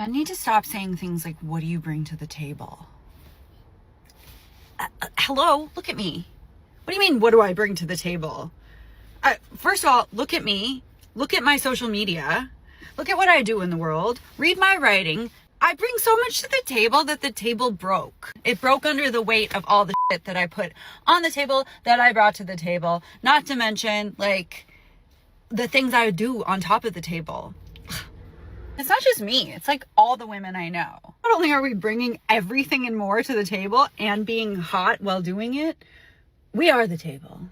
I need to stop saying things like, what do you bring to the table? Hello, look at me. What do you mean, what do I bring to the table? First of all, look at me. Look at my social media. Look at what I do in the world. Read my writing. I bring so much to the table that the table broke. It broke under the weight of all the shit that I put on the table, that I brought to the table. Not to mention, like, the things I would do on top of the table. It's not just me. It's like all the women I know. Not only are we bringing everything and more to the table and being hot while doing it, we are the table.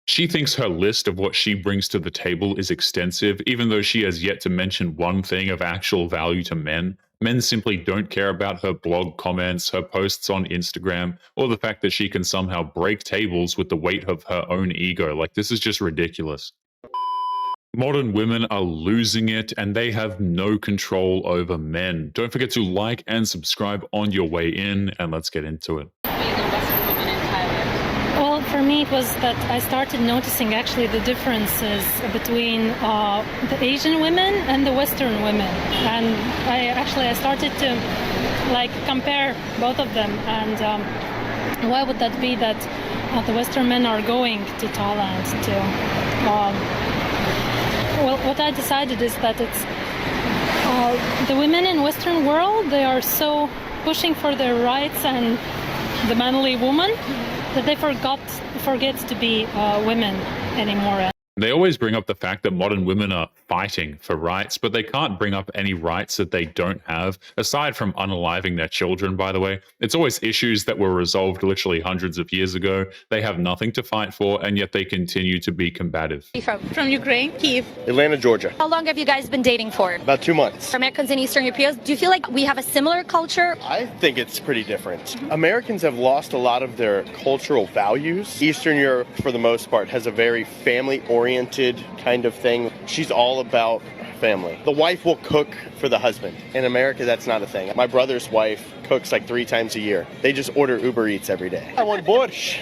She thinks her list of what she brings to the table is extensive, even though she has yet to mention one thing of actual value to men. Men simply don't care about her blog comments, her posts on Instagram, or the fact that she can somehow break tables with the weight of her own ego. Like, this is just ridiculous. Modern women are losing it, and they have no control over men. Don't forget to like and subscribe on your way in, and let's get into it. Well, for me, it was that I started noticing actually the differences between the Asian women and the Western women, and I started to like compare both of them. And why would that be that the Western men are going to Thailand to? Well, what I decided is that it's the women in Western world, they are so pushing for their rights and the manly woman that they forget to be women anymore. They always bring up the fact that modern women are fighting for rights, but they can't bring up any rights that they don't have, aside from unaliving their children, by the way. It's always issues that were resolved literally hundreds of years ago. They have nothing to fight for, and yet they continue to be combative. From Ukraine, Kyiv. Atlanta, Georgia. How long have you guys been dating for? About 2 months. Americans and Eastern Europeans, do you feel like we have a similar culture? I think it's pretty different. Americans have lost a lot of their cultural values. Eastern Europe, for the most part, has a very family-oriented kind of thing. She's all about family. The wife will cook for the husband. In America, that's not a thing. My brother's wife cooks like 3 times a year. They just order Uber Eats every day. I want borscht.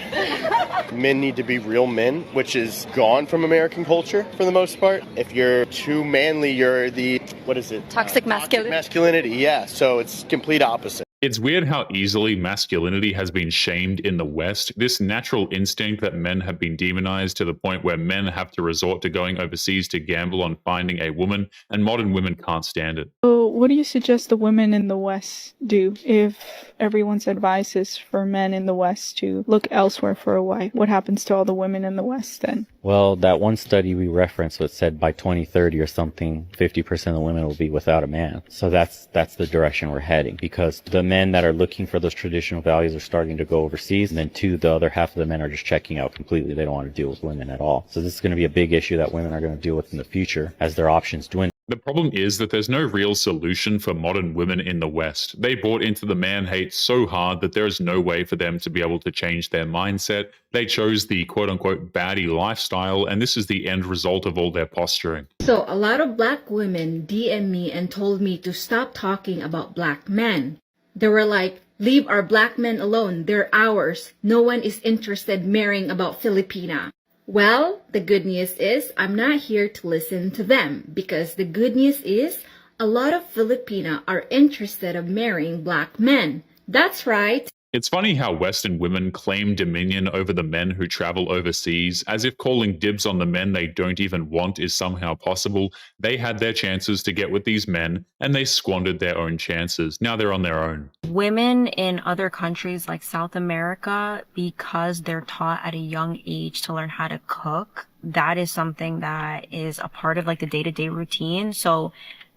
Men need to be real men, which is gone from American culture for the most part. If you're too manly, you're the, what is it? Toxic masculinity. Masculinity, yeah. So it's complete opposite. It's weird how easily masculinity has been shamed in the West. This natural instinct that men have been demonized to the point where men have to resort to going overseas to gamble on finding a woman, and modern women can't stand it. So what do you suggest the women in the West do if everyone's advice is for men in the West to look elsewhere for a wife? What happens to all the women in the West then? Well, that one study we referenced that said by 2030 or something, 50% of the women will be without a man. So that's the direction we're heading, because the men that are looking for those traditional values are starting to go overseas, and then the other half of the men are just checking out completely. They don't want to deal with women at all. So this is going to be a big issue that women are going to deal with in the future as their options dwindle. The problem is that there's no real solution for modern women in the West. They bought into the man hate so hard that there is no way for them to be able to change their mindset. They chose the quote-unquote baddie lifestyle, and this is the end result of all their posturing. So a lot of black women DM me and told me to stop talking about black men. They were like, leave our black men alone, they're ours. No one is interested marrying about Filipina. Well, the good news is I'm not here to listen to them, because the good news is a lot of Filipina are interested of marrying black men. That's right. It's funny how Western women claim dominion over the men who travel overseas, as if calling dibs on the men they don't even want is somehow possible. They had their chances to get with these men, and they squandered their own chances. Now they're on their own. Women in other countries like South America, because they're taught at a young age to learn how to cook, that is something that is a part of like the day-to-day routine. So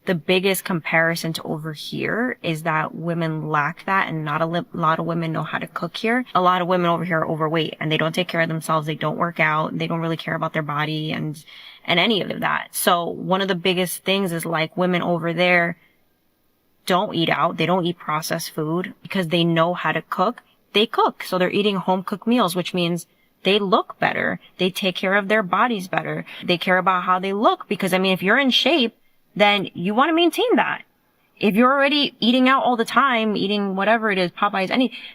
the biggest comparison to over here is that women lack that, and not a lot of women know how to cook here. A lot of women over here are overweight, and they don't take care of themselves. They don't work out. They don't really care about their body and any of that. So one of the biggest things is like women over there don't eat out. They don't eat processed food because they know how to cook. They cook. So they're eating home cooked meals, which means they look better. They take care of their bodies better. They care about how they look, because I mean, if you're in shape, then you want to maintain that. If you're already eating out all the time, eating whatever it is, Popeyes,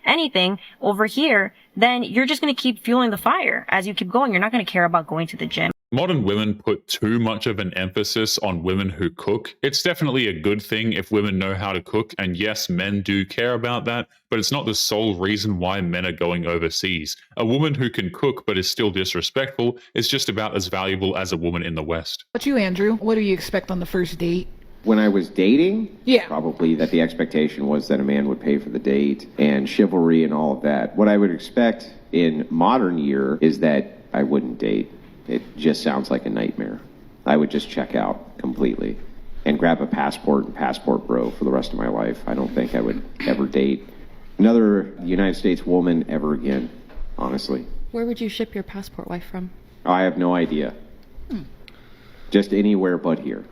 anything over here, then you're just going to keep fueling the fire as you keep going. You're not going to care about going to the gym. Modern women put too much of an emphasis on women who cook. It's definitely a good thing if women know how to cook, and yes, men do care about that, but it's not the sole reason why men are going overseas. A woman who can cook but is still disrespectful is just about as valuable as a woman in the West. What you, Andrew? What do you expect on the first date? When I was dating, Yeah. probably that the expectation was that a man would pay for the date and chivalry and all of that. What I would expect in modern year is that I wouldn't date. It just sounds like a nightmare. I would just check out completely and grab a passport and passport bro for the rest of my life. I don't think I would ever date another United States woman ever again, honestly. Where would you ship your passport wife from? I have no idea. Just anywhere but here.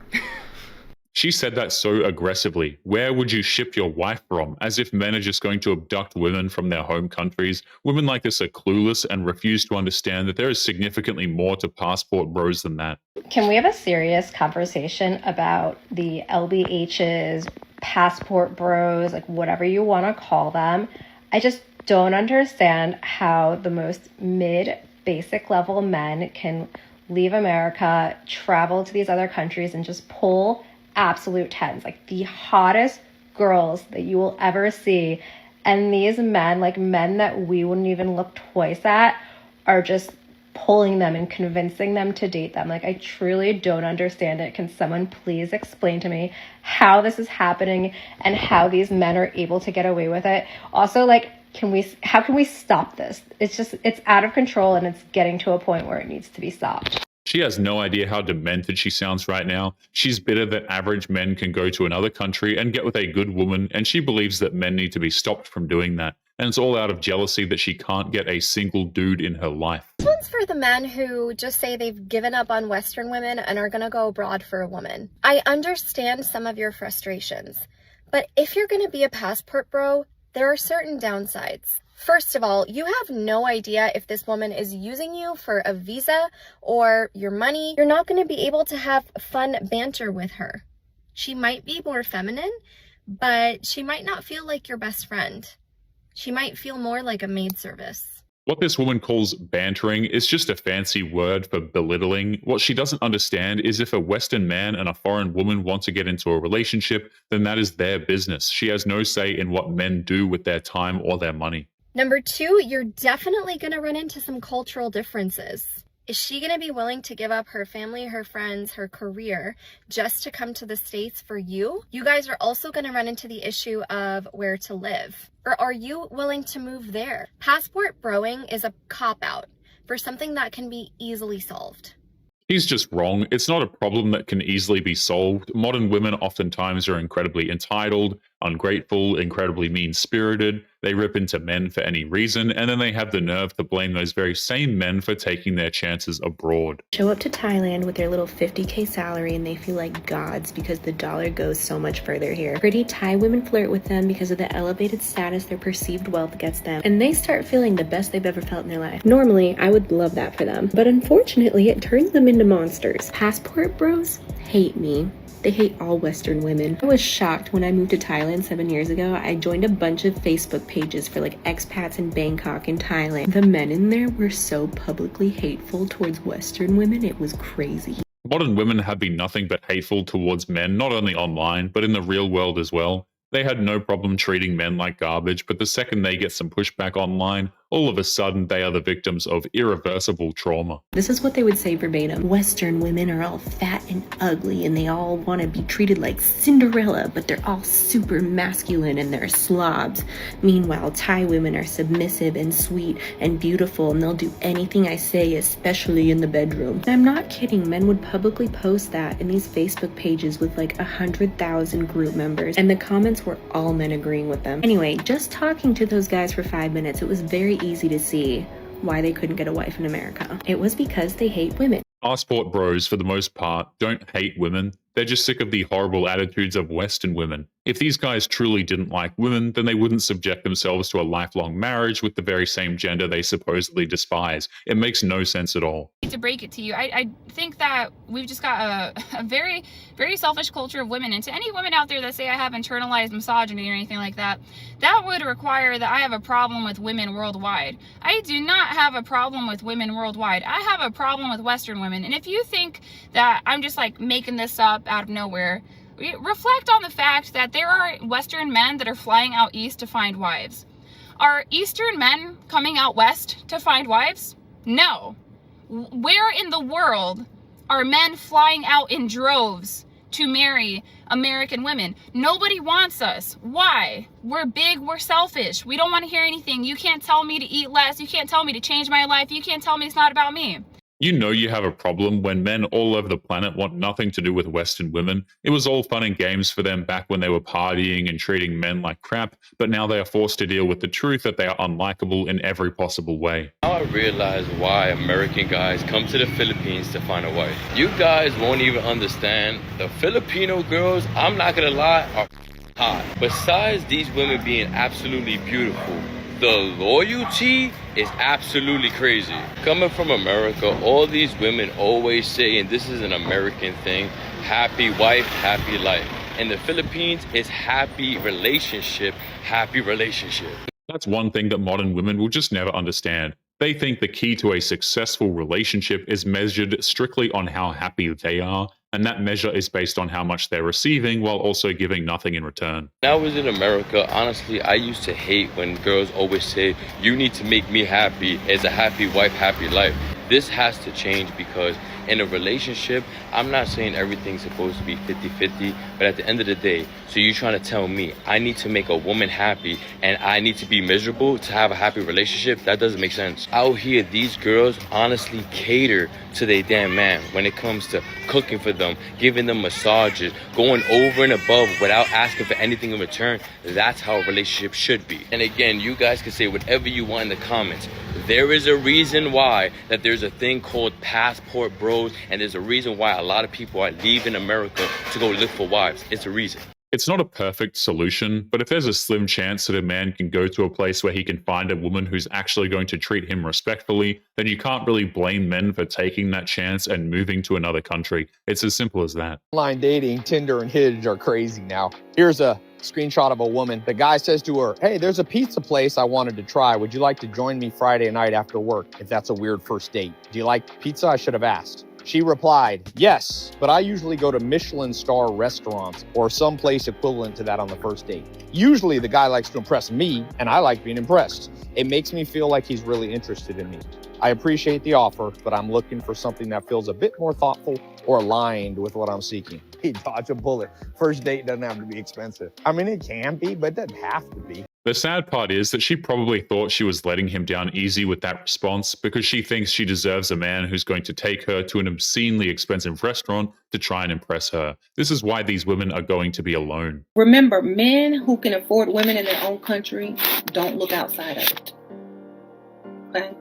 She said that so aggressively. Where would you ship your wife from? As if men are just going to abduct women from their home countries. Women like this are clueless and refuse to understand that there is significantly more to passport bros than that. Can we have a serious conversation about the LBHs, passport bros, like whatever you want to call them? I just don't understand how the most basic level men can leave America, travel to these other countries, and just pull absolute tens, like the hottest girls that you will ever see. And these men, like men that we wouldn't even look twice at, are just pulling them and convincing them to date them. Like, I truly don't understand it. Can someone please explain to me how this is happening and how these men are able to get away with it? Also, like, how can we stop this? It's out of control, and it's getting to a point where it needs to be stopped. She has no idea how demented she sounds right now. She's bitter that average men can go to another country and get with a good woman, and she believes that men need to be stopped from doing that. And it's all out of jealousy that she can't get a single dude in her life. This one's for the men who just say they've given up on Western women and are gonna go abroad for a woman. I understand some of your frustrations, but if you're gonna be a passport bro, there are certain downsides. First of all, you have no idea if this woman is using you for a visa or your money. You're not going to be able to have fun banter with her. She might be more feminine, but she might not feel like your best friend. She might feel more like a maid service. What this woman calls bantering is just a fancy word for belittling. What she doesn't understand is if a Western man and a foreign woman want to get into a relationship, then that is their business. She has no say in what men do with their time or their money. Number two, you're definitely going to run into some cultural differences. Is she going to be willing to give up her family, her friends, her career just to come to the States for you? You guys are also going to run into the issue of where to live. Or are you willing to move there? Passport broing is a cop-out for something that can be easily solved. He's just wrong. It's not a problem that can easily be solved. Modern women oftentimes are incredibly entitled, ungrateful, incredibly mean-spirited. They rip into men for any reason, and then they have the nerve to blame those very same men for taking their chances abroad. Show up to Thailand with their little 50K salary and they feel like gods because the dollar goes so much further here. Pretty Thai women flirt with them because of the elevated status their perceived wealth gets them, and they start feeling the best they've ever felt in their life. Normally, I would love that for them, but unfortunately, it turns them into monsters. Passport bros hate me. They hate all Western women. I was shocked when I moved to Thailand 7 years ago. I joined a bunch of Facebook pages for like expats in Bangkok and Thailand. The men in there were so publicly hateful towards Western women, it was crazy. Modern women have been nothing but hateful towards men, not only online, but in the real world as well. They had no problem treating men like garbage, but the second they get some pushback online, all of a sudden they are the victims of irreversible trauma. This is what they would say verbatim. Western women are all fat and ugly and they all want to be treated like Cinderella, but they're all super masculine and they're slobs. Meanwhile, Thai women are submissive and sweet and beautiful and they'll do anything I say, especially in the bedroom. And I'm not kidding, men would publicly post that in these Facebook pages with like 100,000 group members, and the comments were all men agreeing with them. Anyway, just talking to those guys for 5 minutes, it was very easy to see why they couldn't get a wife in America. It was because they hate women. Passport bros, for the most part, don't hate women. They're just sick of the horrible attitudes of Western women. If these guys truly didn't like women, then they wouldn't subject themselves to a lifelong marriage with the very same gender they supposedly despise. It makes no sense at all. To break it to you, I think that we've just got a very, very selfish culture of women. And to any women out there that say I have internalized misogyny or anything like that, that would require that I have a problem with women worldwide. I do not have a problem with women worldwide. I have a problem with Western women. And if you think that I'm just like making this up out of nowhere, reflect on the fact that there are Western men that are flying out east to find wives. Are Eastern men coming out west to find wives? No. Where in the world are men flying out in droves to marry American women? Nobody wants us. Why? We're big, we're selfish. We don't want to hear anything. You can't tell me to eat less. You can't tell me to change my life. You can't tell me it's not about me. You know you have a problem when men all over the planet want nothing to do with Western women. It was all fun and games for them back when they were partying and treating men like crap, but now they are forced to deal with the truth that they are unlikable in every possible way. Now I realize why American guys come to the Philippines to find a wife. You guys won't even understand. The Filipino girls, I'm not gonna lie, are hot. Besides these women being absolutely beautiful, the loyalty is absolutely crazy. Coming from America, all these women always say, and this is an American thing, happy wife, happy life. In the Philippines, it's happy relationship, happy relationship. That's one thing that modern women will just never understand. They think the key to a successful relationship is measured strictly on how happy they are, and that measure is based on how much they're receiving while also giving nothing in return. When I was in America, honestly, I used to hate when girls always say, you need to make me happy. It's a happy wife, happy life. This has to change because in a relationship, I'm not saying everything's supposed to be 50-50, but at the end of the day, so you're trying to tell me I need to make a woman happy and I need to be miserable to have a happy relationship? That doesn't make sense. Out here, these girls honestly cater to their damn man when it comes to cooking for them, giving them massages, going over and above without asking for anything in return. That's how a relationship should be. And again, you guys can say whatever you want in the comments. There is a reason why that there's a thing called passport bros, and there's a reason why a lot of people are leaving America to go look for wives. It's a reason. It's not a perfect solution, but if there's a slim chance that a man can go to a place where he can find a woman who's actually going to treat him respectfully, then you can't really blame men for taking that chance and moving to another country. It's as simple as that. Online dating, Tinder and Hinge are crazy now. Here's a screenshot of a woman. The guy says to her, hey, there's a pizza place I wanted to try. Would you like to join me Friday night after work? If that's a weird first date. Do you like pizza? I should have asked. She replied, yes, but I usually go to Michelin star restaurants or some place equivalent to that on the first date. Usually the guy likes to impress me and I like being impressed. It makes me feel like he's really interested in me. I appreciate the offer, but I'm looking for something that feels a bit more thoughtful or aligned with what I'm seeking. He dodged a bullet. First date doesn't have to be expensive. I mean, it can be, but it doesn't have to be. The sad part is that she probably thought she was letting him down easy with that response because she thinks she deserves a man who's going to take her to an obscenely expensive restaurant to try and impress her. This is why these women are going to be alone. Remember, men who can afford women in their own country don't look outside of it. Okay?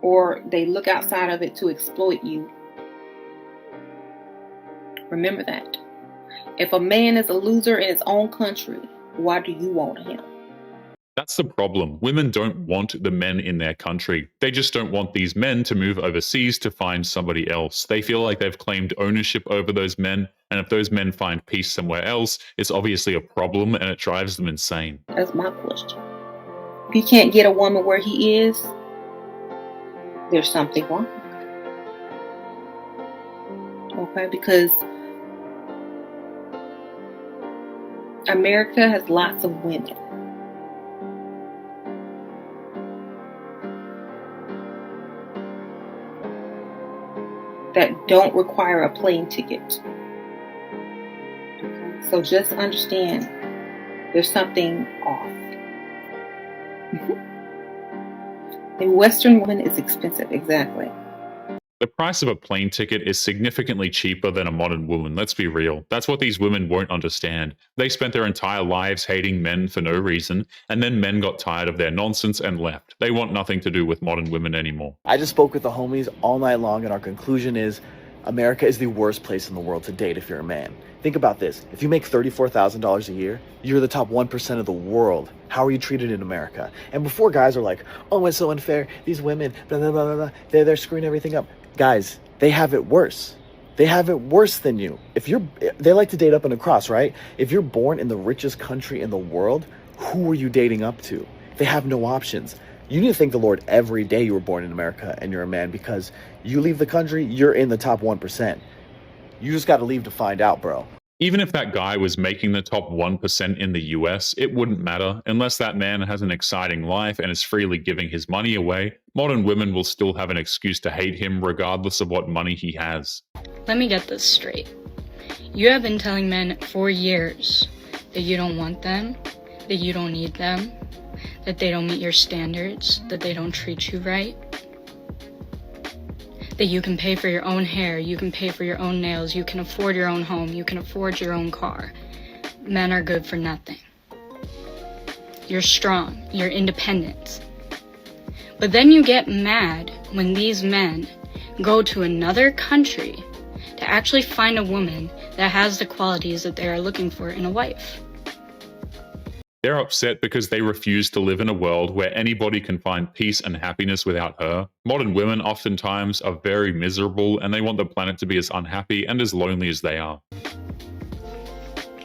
Or they look outside of it to exploit you. Remember that. If a man is a loser in his own country, why do you want him? That's the problem. Women don't want the men in their country. They just don't want these men to move overseas to find somebody else. They feel like they've claimed ownership over those men, and if those men find peace somewhere else, it's obviously a problem and it drives them insane. That's my question. If he can't get a woman where he is, there's something wrong. Okay, because America has lots of women. That don't require a plane ticket. Okay. So just understand there's something off. A Western woman is expensive, exactly. The price of a plane ticket is significantly cheaper than a modern woman, let's be real. That's what these women won't understand. They spent their entire lives hating men for no reason, and then men got tired of their nonsense and left. They want nothing to do with modern women anymore. I just spoke with the homies all night long, and our conclusion is America is the worst place in the world to date if you're a man. Think about this. If you make $34,000 a year, you're the top 1% of the world. How are you treated in America? And before guys are like, oh, it's so unfair, these women, blah, blah, blah, blah, blah, they're screwing everything up. Guys, they have it worse. They have it worse than you. They like to date up and across, right? If you're born in the richest country in the world, who are you dating up to? They have no options. You need to thank the Lord every day you were born in America and you're a man, because you leave the country, you're in the top 1%. You just got to leave to find out, bro. Even if that guy was making the top 1% in the US, it wouldn't matter. Unless that man has an exciting life and is freely giving his money away, modern women will still have an excuse to hate him regardless of what money he has. Let me get this straight. You have been telling men for years that you don't want them, that you don't need them, that they don't meet your standards, that they don't treat you right, that you can pay for your own hair, you can pay for your own nails, you can afford your own home, you can afford your own car. Men are good for nothing. You're strong, you're independent. But then you get mad when these men go to another country to actually find a woman that has the qualities that they are looking for in a wife. They're upset because they refuse to live in a world where anybody can find peace and happiness without her. Modern women oftentimes are very miserable, and they want the planet to be as unhappy and as lonely as they are.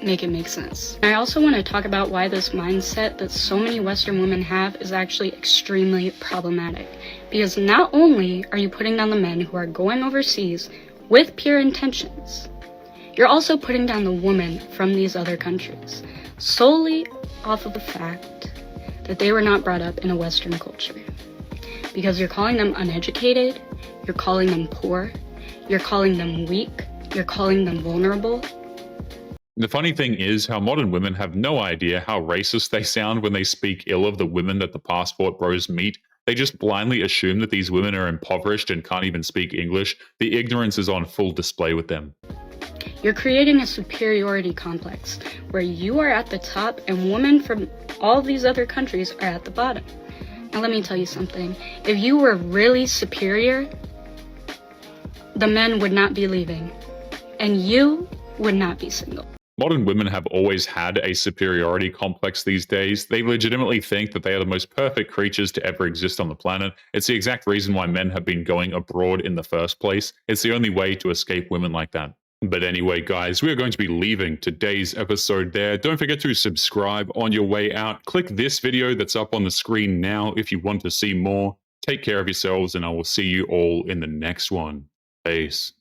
Make it make sense. I also want to talk about why this mindset that so many Western women have is actually extremely problematic. Because not only are you putting down the men who are going overseas with pure intentions, you're also putting down the women from these other countries solely off of the fact that they were not brought up in a Western culture. Because you're calling them uneducated, you're calling them poor, you're calling them weak, you're calling them vulnerable. The funny thing is how modern women have no idea how racist they sound when they speak ill of the women that the passport bros meet. They just blindly assume that these women are impoverished and can't even speak English. The ignorance is on full display with them. You're creating a superiority complex where you are at the top and women from all these other countries are at the bottom. Now let me tell you something. If you were really superior, the men would not be leaving and you would not be single. Modern women have always had a superiority complex these days. They legitimately think that they are the most perfect creatures to ever exist on the planet. It's the exact reason why men have been going abroad in the first place. It's the only way to escape women like that. But anyway, guys, we are going to be leaving today's episode there. Don't forget to subscribe on your way out. Click this video that's up on the screen now if you want to see more. Take care of yourselves, and I will see you all in the next one. Peace.